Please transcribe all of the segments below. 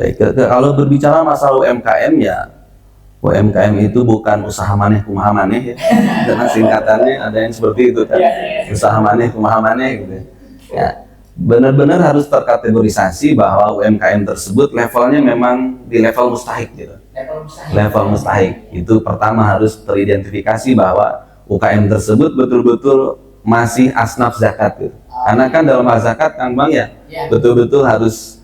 Baik, kalau berbicara masalah UMKM ya, UMKM itu bukan usaha maneh kumaha maneh ya. Karena singkatannya ada yang seperti itu kan. Usaha maneh kumaha maneh gitu. Ya, benar-benar harus terkategorisasi bahwa UMKM tersebut levelnya memang di level mustahik gitu. Level mustahik. Itu pertama harus teridentifikasi bahwa UKM tersebut betul-betul masih asnaf zakat gitu. Karena kan dalam hal zakat Kang Bang ya, betul-betul harus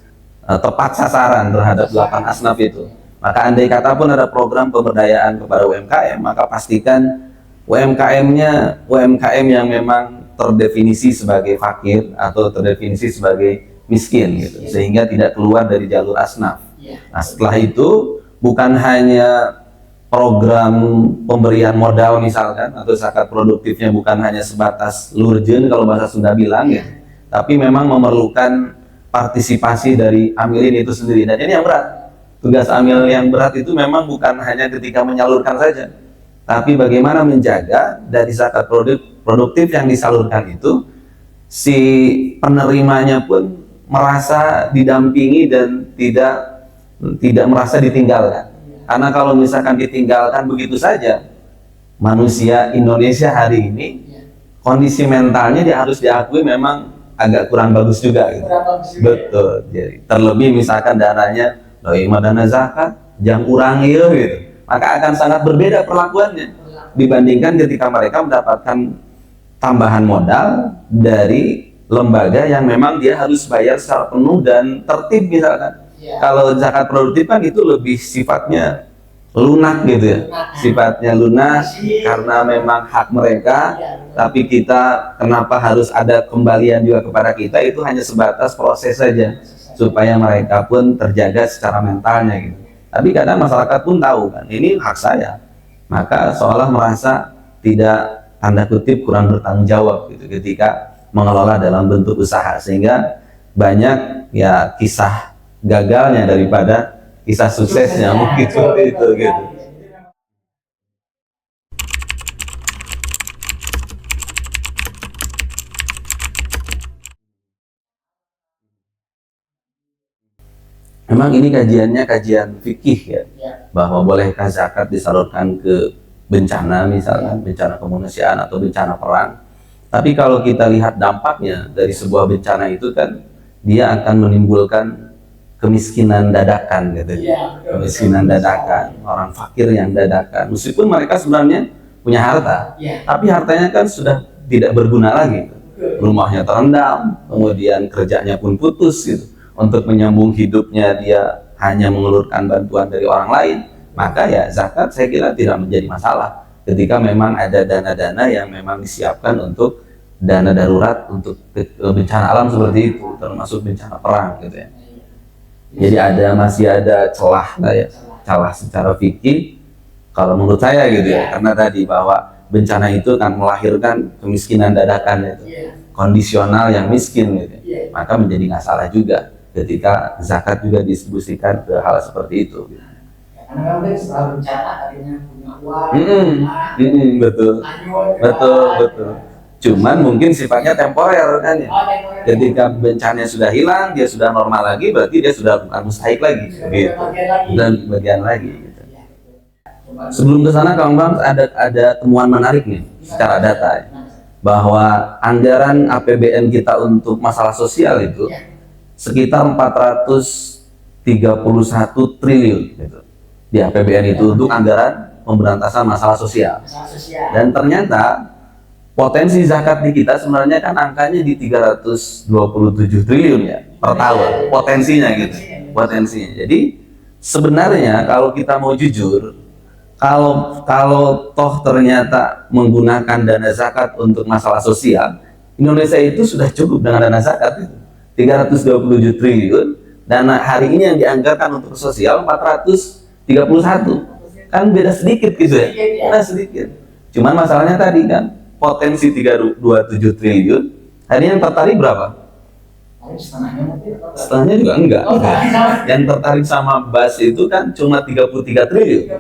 tepat sasaran terhadap 8 asnaf itu. Maka andai kata pun ada program pemberdayaan kepada UMKM, maka pastikan UMKM-nya UMKM yang memang terdefinisi sebagai fakir atau terdefinisi sebagai miskin gitu, sehingga tidak keluar dari jalur asnaf. Nah, setelah itu bukan hanya program pemberian modal misalkan atau zakat produktifnya bukan hanya sebatas lurjen kalau bahasa Sunda bilang ya, tapi memang memerlukan partisipasi dari amilin itu sendiri. Dan ini yang berat. Tugas amil yang berat itu memang bukan hanya ketika menyalurkan saja, tapi bagaimana menjaga dari zakat produktif yang disalurkan itu si penerimanya pun merasa didampingi dan tidak merasa ditinggalkan. Karena kalau misalkan ditinggalkan begitu saja, manusia Indonesia hari ini kondisi mentalnya dia harus diakui memang agak kurang bagus juga gitu. Betul. Jadi terlebih misalkan dananya doi dana zakat jang urang ieu gitu. Maka akan sangat berbeda perlakuannya dibandingkan ketika mereka mendapatkan tambahan modal dari lembaga yang memang dia harus bayar secara penuh dan tertib misalkan. Kalau zakat produktif kan itu lebih sifatnya lunak gitu ya, sifatnya lunak karena memang hak mereka, tapi kita kenapa harus ada kembalian juga kepada kita, itu hanya sebatas proses saja supaya mereka pun terjaga secara mentalnya gitu. Tapi kadang masyarakat pun tahu kan ini hak saya, maka seolah merasa tidak tanda kutip kurang bertanggung jawab gitu ketika mengelola dalam bentuk usaha, sehingga banyak ya kisah gagalnya daripada kisah suksesnya mungkin seperti itu gitu. Memang ini kajiannya kajian fikih ya, bahwa bolehkah zakat disalurkan ke bencana misalkan bencana kemanusiaan atau bencana perang. Tapi kalau kita lihat dampaknya dari sebuah bencana itu kan dia akan menimbulkan kemiskinan dadakan gitu. Kemiskinan dadakan, orang fakir yang dadakan meskipun mereka sebenarnya punya harta, tapi hartanya kan sudah tidak berguna lagi, rumahnya terendam, kemudian kerjanya pun putus gitu. Untuk menyambung hidupnya dia hanya mengelurkan bantuan dari orang lain, maka ya zakat saya kira tidak menjadi masalah ketika memang ada dana-dana yang memang disiapkan untuk dana darurat untuk bencana alam seperti itu, termasuk bencana perang gitu ya. Jadi masih ada celah ya, celah secara fikih kalau menurut saya gitu ya, karena tadi bahwa bencana itu kan melahirkan kemiskinan dadakan itu, kondisional yang miskin gitu, maka menjadi nggak salah juga ketika zakat juga distribusikan ke hal seperti itu. Karena kan setelah bencana akhirnya punya uang, betul. Cuman mungkin sifatnya temporer kan ya. Ketika bencananya sudah hilang, dia sudah normal lagi, berarti dia sudah bukan mustahik lagi, gitu. Dan bagian lagi. Gitu. Sebelum ke sana, Kang Bang, ada temuan menarik nih secara data ya, bahwa anggaran APBN kita untuk masalah sosial itu sekitar 431 triliun gitu. Di APBN itu untuk anggaran pemberantasan masalah sosial. Dan ternyata potensi zakat di kita sebenarnya kan angkanya di 327 triliun ya per tahun potensinya gitu. Potensinya. Jadi sebenarnya kalau kita mau jujur, kalau toh ternyata menggunakan dana zakat untuk masalah sosial, Indonesia itu sudah cukup dengan dana zakat itu. 327 triliun, dana hari ini yang dianggarkan untuk sosial 431, kan beda sedikit gitu ya, beda sedikit. Cuman masalahnya tadi kan potensi 327 triliun, hari ini yang tertarik berapa? Setengahnya juga enggak. Yang tertarik sama BAS itu kan cuma 33 triliun.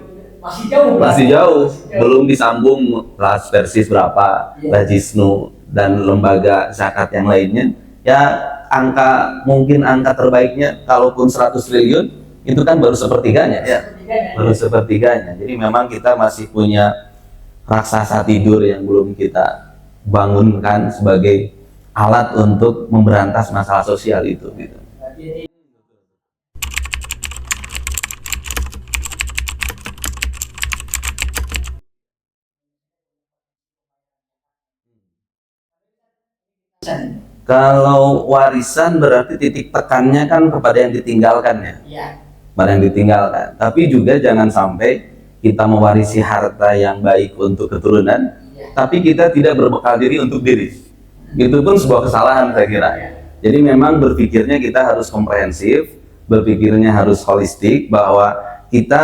Masih jauh. Belum disambung las versis berapa, Lajisnu dan lembaga zakat yang lainnya. Ya mungkin angka terbaiknya kalaupun 100 triliun itu kan baru sepertiganya ya, Sepertiganya. baru sepertiganya. Jadi memang kita masih punya raksasa tidur yang belum kita bangunkan sebagai alat untuk memberantas masalah sosial itu gitu. Berarti ini pesan. Kalau warisan berarti titik tekannya kan kepada yang ditinggalkan ya, Iya. pada yang ditinggalkan. Tapi juga jangan sampai kita mewarisi harta yang baik untuk keturunan, Iya. tapi kita tidak berbekal diri untuk diri. Itu pun sebuah kesalahan saya kira. Jadi memang berpikirnya kita harus komprehensif, berpikirnya harus holistik, bahwa kita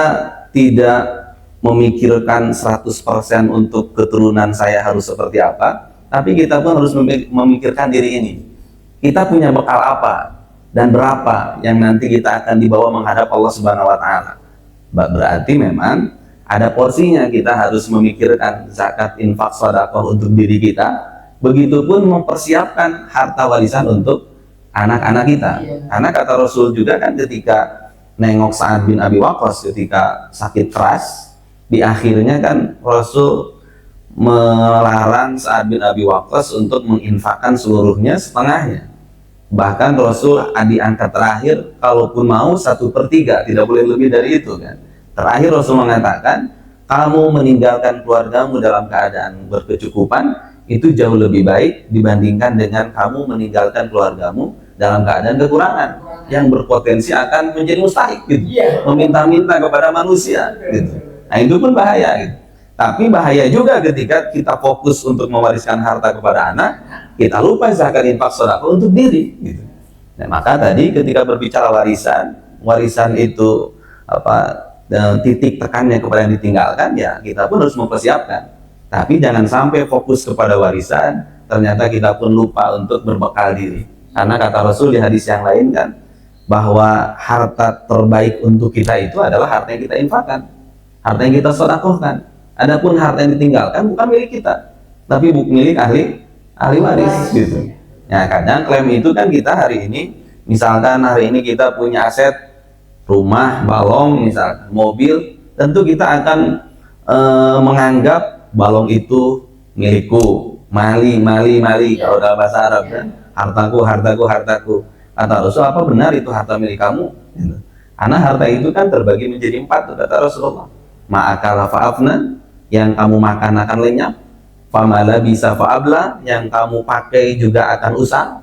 tidak memikirkan 100% untuk keturunan saya harus seperti apa, tapi kita pun harus memikirkan diri ini. Kita punya bekal apa dan berapa yang nanti kita akan dibawa menghadap Allah Subhanahu wa taala. Berarti memang ada porsinya, kita harus memikirkan zakat, infak, sedekah untuk diri kita. Begitupun mempersiapkan harta warisan untuk anak-anak kita. Karena kata Rasul juga kan ketika nengok Sa'ad bin Abi Waqqas ketika sakit keras, di akhirnya kan Rasul melarang Sa'ad bin Abi Waqqas untuk menginfakkan seluruhnya, setengahnya. Bahkan Rasul di angka terakhir, kalaupun mau 1/3, tidak boleh lebih dari itu kan. Terakhir Rasul mengatakan, kamu meninggalkan keluargamu dalam keadaan berkecukupan, itu jauh lebih baik dibandingkan dengan kamu meninggalkan keluargamu dalam keadaan kekurangan, yang berpotensi akan menjadi mustahik gitu. Iya. Meminta-minta kepada manusia gitu. Nah itu pun bahaya gitu. Tapi bahaya juga ketika kita fokus untuk mewariskan harta kepada anak, kita lupa zakat, infak, sedekah untuk diri gitu. Nah, maka tadi ketika berbicara warisan, warisan itu titik tekannya kepada yang ditinggalkan, ya kita pun harus mempersiapkan. Tapi jangan sampai fokus kepada warisan, ternyata kita pun lupa untuk berbekal diri. Karena kata Rasul di hadis yang lain kan, bahwa harta terbaik untuk kita itu adalah harta yang kita infakkan, harta yang kita sedekahkan. Adapun harta yang ditinggalkan bukan milik kita, tapi milik ahli waris gitu. Ya kadang klaim itu kan kita hari ini, misalkan hari ini kita punya aset rumah, balong, misalkan mobil, tentu kita akan menganggap balong itu milikku, mali kalau dalam bahasa Arab kan, hartaku. Kata Rasul, apa benar itu harta milik kamu? Gitu. Karena harta itu kan terbagi menjadi 4, kata Rasulullah. Ma'akala fa'afna, yang kamu makan akan lenyap. Famala bisa fa'abla, yang kamu pakai juga akan usang.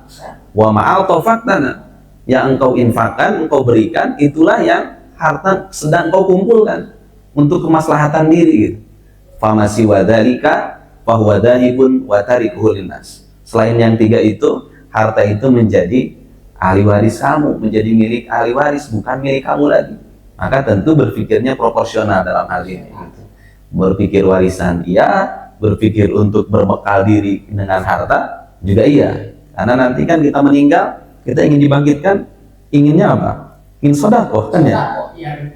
Wa ma'al tofaktana, yang engkau infakkan, engkau berikan, itulah yang harta sedang engkau kumpulkan untuk kemaslahatan diri gitu. Famasi wadhalika fahuwa dahibun wa tarikuhu linnas. Selain yang 3 itu, harta itu menjadi ahli waris kamu, menjadi milik ahli waris, bukan milik kamu lagi. Maka tentu berpikirnya proporsional dalam hal ini gitu. Berpikir warisan iya, berpikir untuk berbekal diri dengan harta juga iya. Karena nanti kan kita meninggal, kita ingin dibangkitkan, inginnya apa? Ingin sedekah kan ya?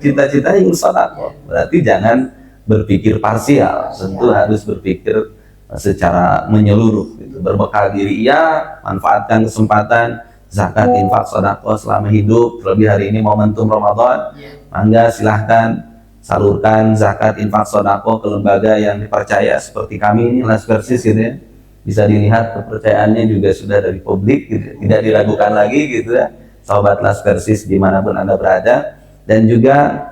Cita-cita ingin sedekah. Berarti jangan berpikir parsial, tentu harus berpikir secara menyeluruh gitu. Berbekal diri iya, manfaatkan kesempatan zakat, infak, sedekah selama hidup. Terlebih hari ini momentum Ramadan, mangga silahkan salurkan zakat, infak, sedekah ke lembaga yang dipercaya seperti kami ini, Las Persis gitu ya. Bisa dilihat kepercayaannya juga sudah dari publik gitu, tidak diragukan lagi gitu ya. Sahabat Las Persis dimanapun Anda berada, dan juga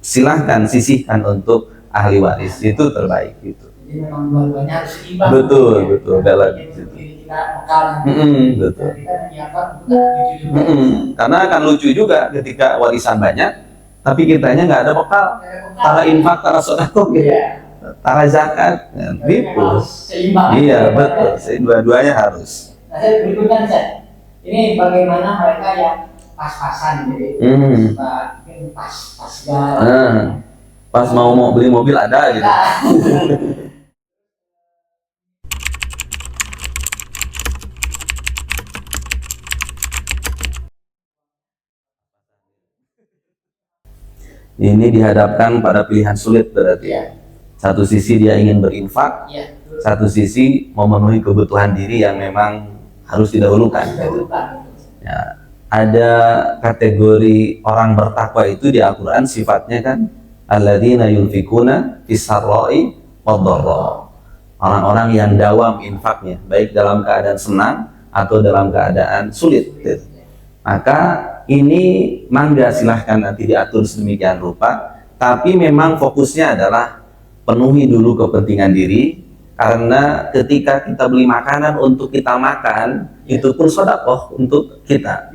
silahkan sisihkan untuk ahli waris, itu terbaik gitu. Jadi memang dua-duanya harus seimbang. Betul, dalam Kita bekal nanti. betul. Kita menyiapkan untuk lucu juga. Karena akan lucu juga ketika warisan banyak, tapi kitanya nggak ada bekal. Tara infak, tara sedekah gitu. Tara zakat, tipu. Seimbang. Iya betul, dua-duanya harus. Nah, saya berikutnya nih, Seth. Ini bagaimana mereka yang pas-pasan jadi mungkin pas jalan. Pas mau beli mobil ada gitu. Ini dihadapkan pada pilihan sulit berarti. Satu sisi dia ingin berinfak, satu sisi memenuhi kebutuhan diri yang memang harus didahulukan. Ya. ada kategori orang bertakwa itu di Al-Quran sifatnya kan alladzina yunfikuna fis-sarra'i wad-dharra. Orang-orang yang dawam infaknya, baik dalam keadaan senang atau dalam keadaan sulit. Maka ini mangga silahkan nanti diatur sedemikian rupa, tapi memang fokusnya adalah penuhi dulu kepentingan diri, karena ketika kita beli makanan untuk kita makan, itu pun sedekah untuk kita.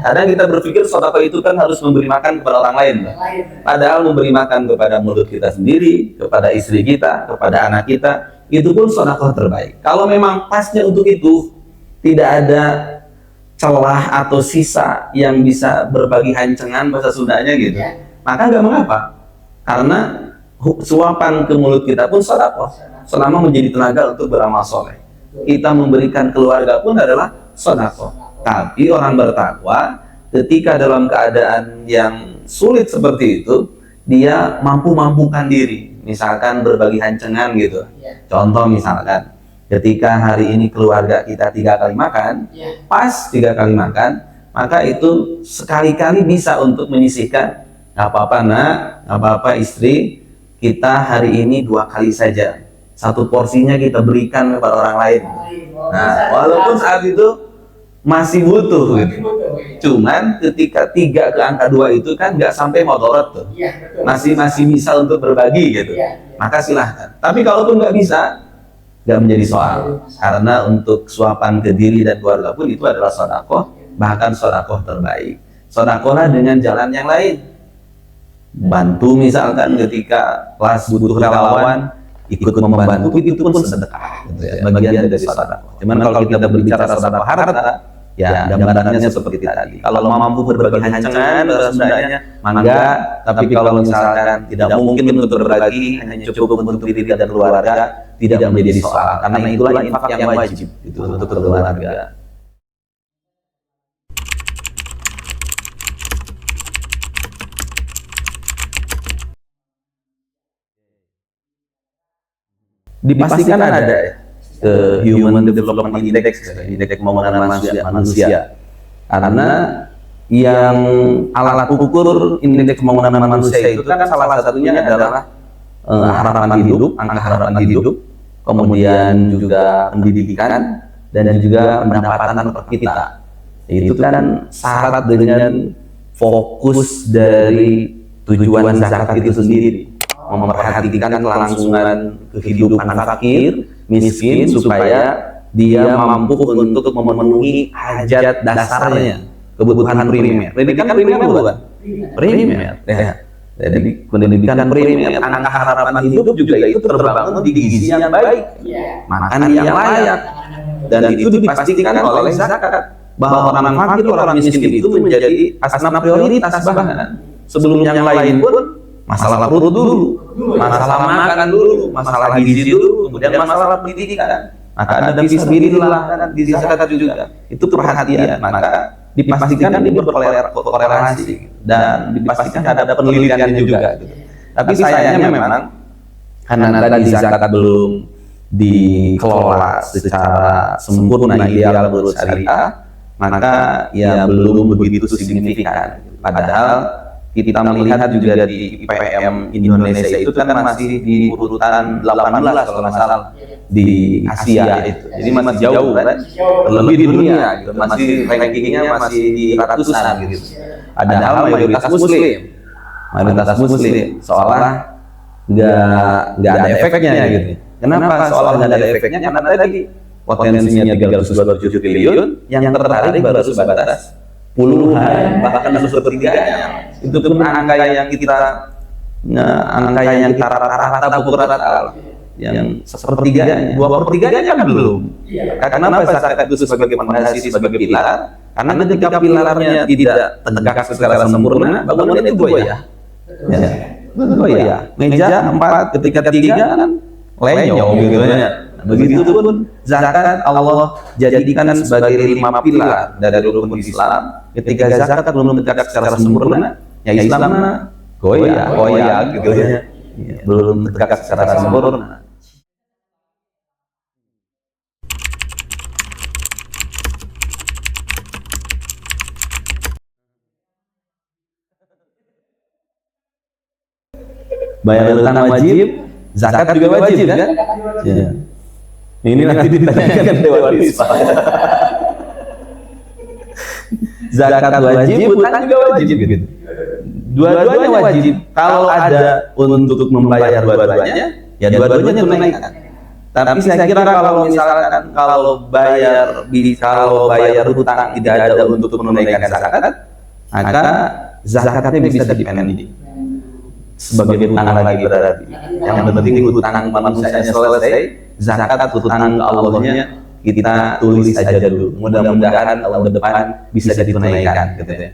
Kadang kita berpikir sedekah itu kan harus memberi makan kepada orang lain, padahal memberi makan kepada mulut kita sendiri, kepada istri kita, kepada anak kita, itu pun sedekah terbaik. Kalau memang pasnya untuk itu, tidak ada celah atau sisa yang bisa berbagi hancengan bahasa Sundanya gitu, maka nggak mengapa, karena suapan ke mulut kita pun sedekah selama menjadi tenaga untuk beramal soleh. Kita memberikan keluarga pun adalah sedekah. Tapi orang bertakwa ketika dalam keadaan yang sulit seperti itu, dia mampu-mampukan diri, misalkan berbagi hancengan gitu. Contoh misalkan ketika hari ini keluarga kita 3 kali makan, pas 3 kali makan, maka itu sekali-kali bisa untuk menyisihkan, nggak apa-apa nak, nggak apa-apa istri, kita hari ini 2 kali saja, 1 porsinya kita berikan kepada orang lain. Nah, walaupun saat itu masih butuh gitu. Cuman ketika 3 ke angka 2 itu kan nggak sampai motorot tuh, masih bisa untuk berbagi gitu. Maka silahkan. Tapi kalaupun nggak bisa, nggak menjadi soal, karena untuk suapan ke diri dan keluarga pun itu adalah sedekah, bahkan sedekah terbaik. Sedekahlah dengan jalan yang lain, bantu misalkan ketika kelas butuh relawan, ikut membantu, itu pun sedekah gitu ya, bagian dari sedekah. Cuman kalau kita berbicara sedekah harta, ya gambarannya seperti tadi. Kalau mampu berbagi hancengan bahasa Sundanya, mangga. Tapi kalau misalkan tidak mungkin untuk berbagi, hanya cukup untuk diri dan keluarga, tidak menjadi soal, karena itulah infak yang wajib itu untuk keluarga. Dipastikan ada Human Development Index, indeks pembangunan manusia. Karena yang alat ukur indeks pembangunan manusia itu kan salah satunya adalah harapan hidup, angka harapan hidup, kemudian juga pendidikan, dan juga pendapatan per kapita. Itu kan syarat dengan fokus dari tujuan zakat itu sendiri, memperhatikan kelangsungan kehidupan fakir, miskin, supaya dia mampu untuk memenuhi hajat dasarnya, kebutuhan primer. Pendidikan primer bukan? Primer. Jadi pendidikan primer, angka harapan hidup juga itu terbangun di gizi yang baik, makan yang layak, dan itu dipastikan oleh zakat, bahwa orang fakir, orang miskin itu menjadi asna prioritas. Bahkan sebelum yang lain pun masalah perut dulu, masalah makan dulu, masalah gizi dulu, kemudian masalah pendidikan. Maka ada fisabilillah di zakat juga, itu perhatian. Maka dipastikan ini berkorelasi dan dipastikan ada penelitian juga gitu. Tapi sayangnya memang karena tadi zakat belum dikelola secara sempurna ideal menurut syariah, maka ya belum begitu signifikan. Padahal kita melihat juga di IPM Indonesia itu kan masih di urutan 18 kalau nggak salah di Asia itu. Jadi masih jauh kan, terlebih di dunia gitu. Masih rankingnya masih di ratusan gitu. Padahal mayoritas muslim, seolah nggak ada efeknya gitu. Kenapa seolah nggak ada efeknya? Karena tadi potensinya 327 triliun, yang tertarik baru sebatas puluhan, bahkan sepertiganya. Itu pun angka yang kita rata-rata pukul rata, yang sepertiganya, 2/3 kan belum. Karena apa zakat itu sebagai fondasi, sebagai pilar? Karena ketika pilarnya tidak tegak secara sempurna, bangunan itu goyah. Meja 4 ketika 3 kan lenyong gitu ya. Begitupun zakat Allah jadikan sebagai 5 pilar dari rukun Islam. Ketika zakat belum tegak secara sempurna, ya Islam goyah gitu ya. Belum tegak secara sempurna. bayar utang wajib, zakat juga wajib kan? Ya. Ini nanti ditanyakan Dewan Ispa. Zakat wajib, utang juga wajib gitu. Dua-duanya wajib. Kalau ada untuk membayar dua-duanya, ya dua-duanya tunaikan. Tapi saya kira kalau misalkan kalau bayar hutang tidak ada untuk menunaikan zakat, maka zakatnya bisa dipending sebagai hutang lagi berarti. Yang penting hutang manusianya selesai, zakat hutang Allahnya kita tulis aja dulu. Mudah-mudahan tahun depan bisa ditunaikan gitu ya.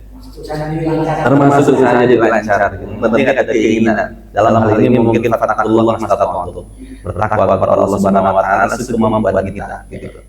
Termasuk usahanya dilancar gitu. Penting ada keinginan. Dalam hal ini mungkin fattakullah mastata'tum. Bertakwa kepada Allah Subhanahu wa taala sekemampuan kita gitu.